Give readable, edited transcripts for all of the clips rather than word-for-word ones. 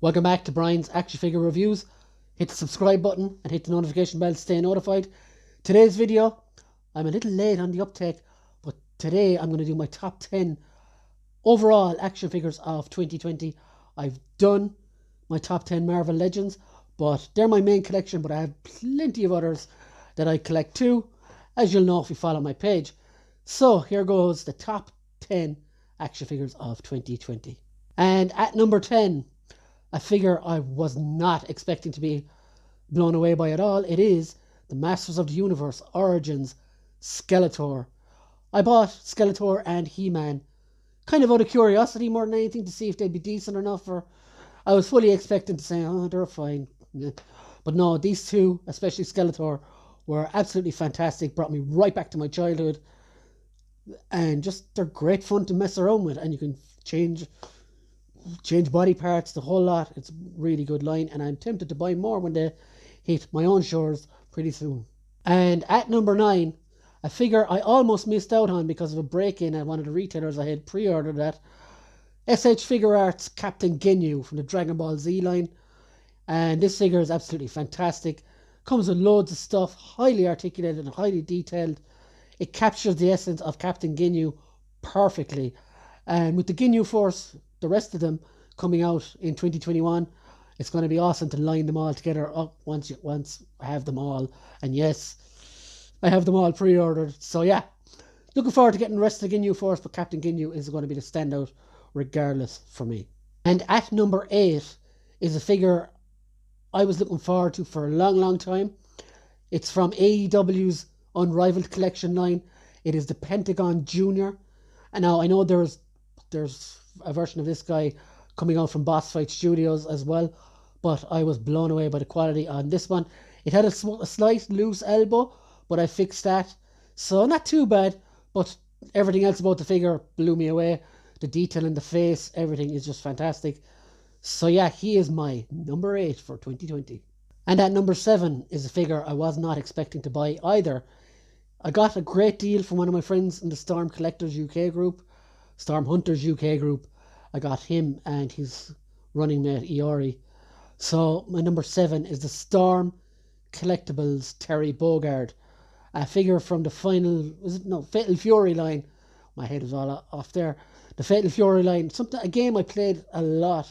Welcome back to Brian's Action Figure Reviews. Hit the subscribe button and hit the notification bell to stay notified. Today's video, I'm a little late on the uptake, but today I'm going to do my top 10 overall action figures of 2020. I've done my top 10 Marvel Legends, but they're my main collection, but I have plenty of others that I collect too, as you'll know if you follow my page. So here goes the top 10 action figures of 2020. And at number 10, a figure I was not expecting to be blown away by at all. It is the Masters of the Universe Origins Skeletor. I bought Skeletor and He-Man kind of out of curiosity more than anything, to see if they'd be decent enough. Or I was fully expecting to say, oh, they're fine. But no, these two, especially Skeletor, were absolutely fantastic. Brought me right back to my childhood. And just, they're great fun to mess around with. And you can change body parts, the whole lot. It's a really good line, and I'm tempted to buy more when they hit my own shores pretty soon. And at number 9, a figure I almost missed out on because of a break-in at one of the retailers I had pre-ordered at, SH Figure Arts Captain Ginyu from the Dragon Ball Z line. And this figure is absolutely fantastic. Comes with loads of stuff, highly articulated and highly detailed. It captures the essence of Captain Ginyu perfectly. And with the Ginyu Force, the rest of them coming out in 2021, it's going to be awesome to line them all together up once I have them all. And yes, I have them all pre-ordered. So yeah, looking forward to getting the rest of the Ginyu Force, but Captain Ginyu is going to be the standout regardless for me. And at number 8 is a figure I was looking forward to for a long time. It's from AEW's Unrivaled Collection line. It is the Pentagon Jr. And now I know there's a version of this guy coming out from Boss Fight Studios as well, but I was blown away by the quality on this one. It had a slight loose elbow, but I fixed that, so not too bad. But everything else about the figure blew me away. The detail in the face, everything is just fantastic. So yeah, he is my number 8 for 2020. And at number 7 is a figure I was not expecting to buy either. I got a great deal from one of my friends in the Storm Collectors UK group, Storm Hunters UK group. I got him and his running mate Iori. So my number 7 is the Storm Collectibles Terry Bogard, a figure from the Fatal Fury line. My head was all off there. The Fatal Fury line, a game I played a lot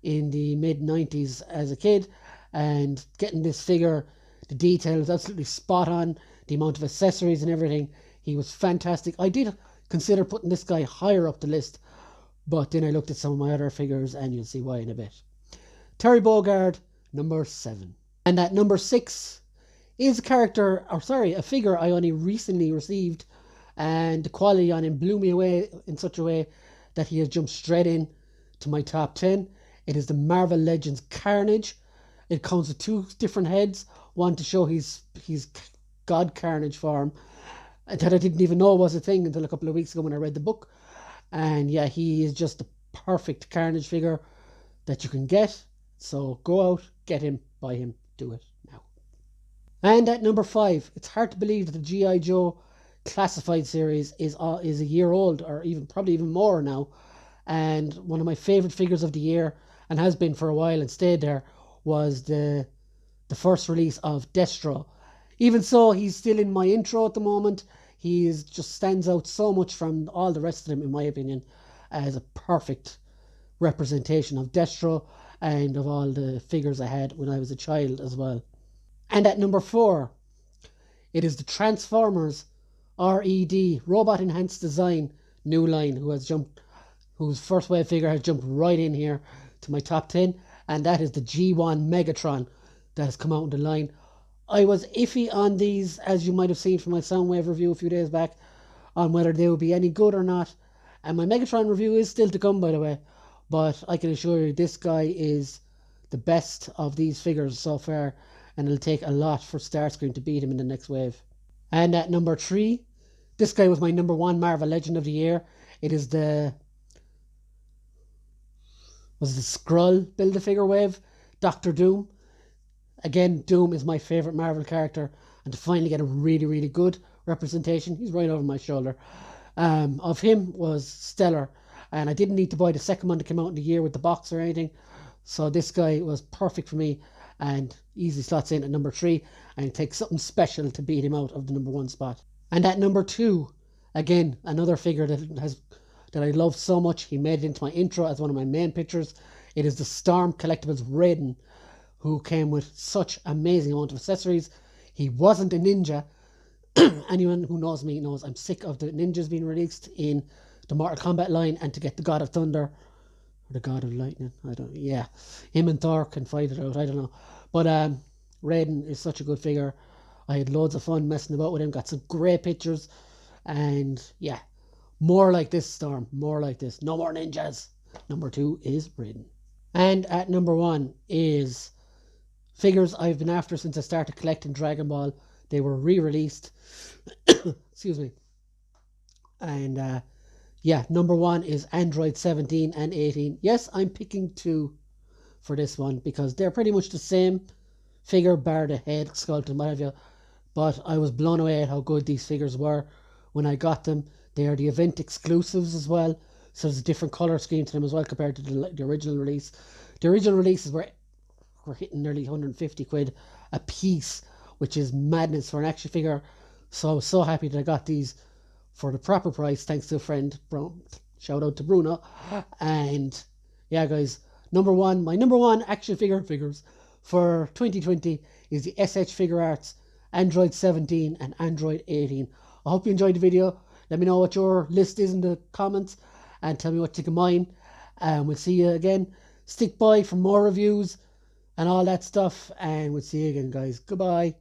in the mid-90s as a kid, and getting this figure, the detail is absolutely spot on. The amount of accessories and everything, he was fantastic. I did consider putting this guy higher up the list, but then I looked at some of my other figures, and you'll see why in a bit. Terry Bogard, number 7. And at number 6 is a figure I only recently received, and the quality on him blew me away in such a way that he has jumped straight in to my top 10. It is the Marvel Legends Carnage. It comes with 2 different heads, one to show his God Carnage form, that I didn't even know was a thing until a couple of weeks ago when I read the book. And yeah, he is just the perfect Carnage figure that you can get. So go out, get him, buy him, do it now. And at number 5, it's hard to believe that the G.I. Joe Classified series is a year old, or probably even more now. And one of my favourite figures of the year, and has been for a while and stayed there, was the first release of Destro. Even so, he's still in my intro at the moment. He just stands out so much from all the rest of them, in my opinion, as a perfect representation of Destro and of all the figures I had when I was a child as well. And at number 4, it is the Transformers RED, Robot Enhanced Design, new line, whose first wave figure has jumped right in here to my top 10, and that is the G1 Megatron that has come out in the line. I was iffy on these, as you might have seen from my Soundwave review a few days back, on whether they would be any good or not. And my Megatron review is still to come, by the way. But I can assure you, this guy is the best of these figures so far, and it'll take a lot for Starscream to beat him in the next wave. And at number 3, this guy was my number 1 Marvel Legend of the year. It is the Skrull Build-A-Figure wave, Dr. Doom. Again, Doom is my favourite Marvel character, and to finally get a really good representation, he's right over my shoulder, of him was stellar. And I didn't need to buy the second one that came out in the year with the box or anything, So this guy was perfect for me and easily slots in at number 3, and it takes something special to beat him out of the number 1 spot. And at number 2, again, another figure that I love so much. He made it into my intro as one of my main pictures. It is the Storm Collectibles Raiden, who came with such amazing amount of accessories. He wasn't a ninja. Anyone who knows me knows I'm sick of the ninjas being released in the Mortal Kombat line, and to get the God of Thunder or the God of Lightning, him and Thor can fight it out, I don't know. But Raiden is such a good figure. I had loads of fun messing about with him, got some great pictures, and yeah, more like this, Storm, more like this. No more ninjas. Number 2 is Raiden. And at number 1 is figures I've been after since I started collecting Dragon Ball. They were re-released. Excuse me. And number 1 is Android 17 and 18. Yes, I'm picking 2 for this one because they're pretty much the same figure, bar the head sculpt and what have you. But I was blown away at how good these figures were when I got them. They are the event exclusives as well, so there's a different color scheme to them as well compared to the original release. The original releases were hitting nearly 150 quid a piece, which is madness for an action figure. So I was so happy that I got these for the proper price, thanks to a friend. Shout out to Bruno. And yeah, guys, my number one action figures for 2020 is the SH Figure Arts Android 17 and Android 18. I hope you enjoyed the video. Let me know what your list is in the comments and tell me what you think of mine. And we'll see you again. Stick by for more reviews and all that stuff. And we'll see you again, guys. Goodbye.